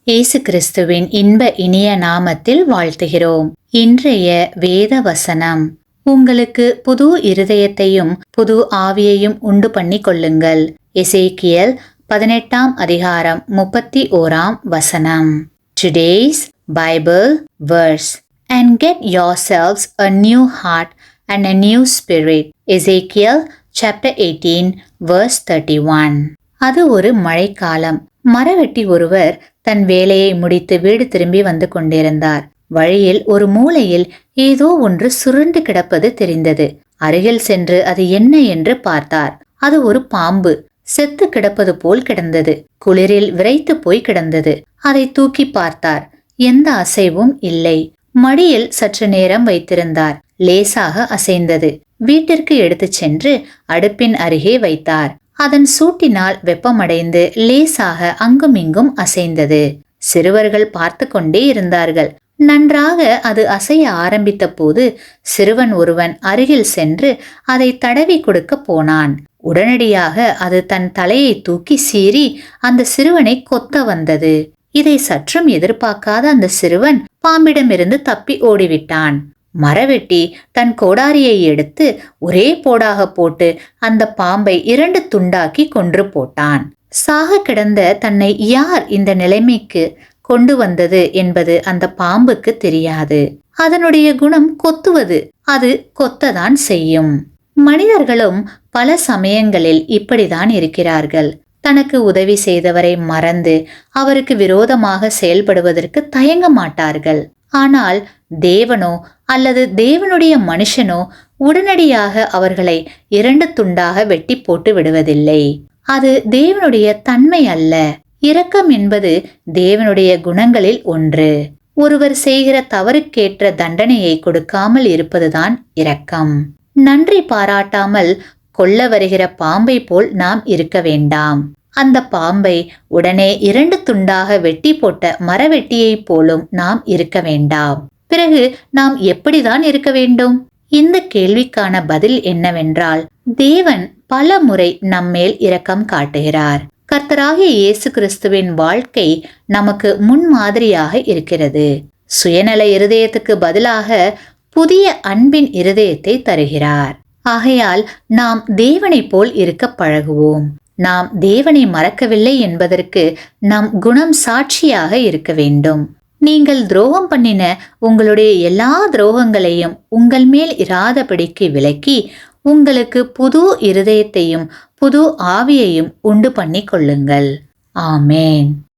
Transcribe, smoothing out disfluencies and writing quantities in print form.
இயேசு கிறிஸ்துவின் இன்ப இனிய நாமத்தில் வாழ்த்துகிறோம். இன்றைய வேத வசனம், உங்களுக்கு புது இருதயத்தையும் புது ஆவியையும் உண்டு பண்ணி கொள்ளுங்கள். எசேக்கியேல் 18 அதிகாரம் 31 வசனம். Today's Bible verse, and get yourselves a new heart and a new spirit. Ezekiel chapter 18 verse 31. அது ஒரு மழைக்காலம். மரவெட்டி ஒருவர் தன் வேலையை முடித்து வீடு திரும்பி வந்து கொண்டிருந்தார். வழியில் ஒரு மூலையில் ஏதோ ஒன்று சுருண்டு கிடப்பது தெரிந்தது. அருகில் சென்று அது என்ன என்று பார்த்தார். அது ஒரு பாம்பு. செத்து கிடப்பது போல் கிடந்தது. குளிரில் விரைத்து போய் கிடந்தது. அதை தூக்கி பார்த்தார். எந்த அசைவும் இல்லை. மடியில் சற்று நேரம் வைத்திருந்தார். லேசாக அசைந்தது. வீட்டிற்கு எடுத்துச் சென்று அடுப்பின் அருகே வைத்தார். அதன் சூட்டினால் வெப்பமடைந்து லேசாக அங்குமிங்கும் அசைந்தது. சிறுவர்கள் பார்த்து கொண்டே இருந்தார்கள். நன்றாக அது அசைய ஆரம்பித்த போது சிறுவன் ஒருவன் அருகில் சென்று அதை தடவி கொடுக்க போனான். உடனடியாக அது தன் தலையை தூக்கி சீறி அந்த சிறுவனை கொத்த வந்தது. இதை சற்றும் எதிர்பார்க்காத அந்த சிறுவன் பாம்பிடமிருந்து தப்பி ஓடிவிட்டான். மரவெட்டி தன் கோடாரியை எடுத்து ஒரே போடாக போட்டு அந்த பாம்பை 2 துண்டாக்கி கொன்று போட்டான். சாக கிடந்த தன்னை யார் இந்த நிலைமைக்கு கொண்டு வந்தது என்பது அந்த பாம்புக்கு தெரியாது. அதனுடைய குணம் கொத்துவது. அது கொத்ததான் செய்யும். மனிதர்களும் பல சமயங்களில் இப்படிதான் இருக்கிறார்கள். தனக்கு உதவி செய்தவரை மறந்து அவருக்கு விரோதமாக செயல்படுவதற்கு தயங்க மாட்டார்கள். ஆனால் தேவனோ அல்லது தேவனுடைய மனுஷனோ உடனடியாக அவர்களை 2 துண்டாக வெட்டி போட்டு விடுவதில்லை. அது தேவனுடைய தன்மை அல்ல. இரக்கம் என்பது தேவனுடைய குணங்களில் ஒன்று. ஒருவர் செய்கிற தவறுக்கேற்ற தண்டனையை கொடுக்காமல் இருப்பதுதான் இரக்கம். நன்றி பாராட்டாமல் கொல்ல வருகிற பாம்பை போல் நாம் இருக்க வேண்டாம். அந்த பாம்பை உடனே 2 துண்டாக வெட்டி போட்ட மரவெட்டியைப் போலும் நாம் இருக்க வேண்டாம். பிறகு நாம் எப்படிதான் இருக்க வேண்டும்? இந்த கேள்விக்கான பதில் என்னவென்றால், தேவன் பல முறை நம்மேல் இரக்கம் காட்டுகிறார். கர்த்தராகிய இயேசு கிறிஸ்துவின் வாழ்க்கை நமக்கு முன்மாதிரியாக இருக்கிறது. சுயநல இருதயத்துக்கு பதிலாக புதிய அன்பின் இருதயத்தை தருகிறார். ஆகையால் நாம் தேவனை போல் இருக்க பழகுவோம். நாம் தேவனை மறக்கவில்லை என்பதற்கு நம் குணம் சாட்சியாக இருக்க வேண்டும். நீங்கள் துரோகம் பண்ணின உங்களுடைய எல்லா துரோகங்களையும் உங்கள் மேல் இராதபடிக்கு விலக்கி உங்களுக்கு புது இருதயத்தையும் புது ஆவியையும் உண்டு பண்ணி கொள்ளுங்கள். ஆமேன்.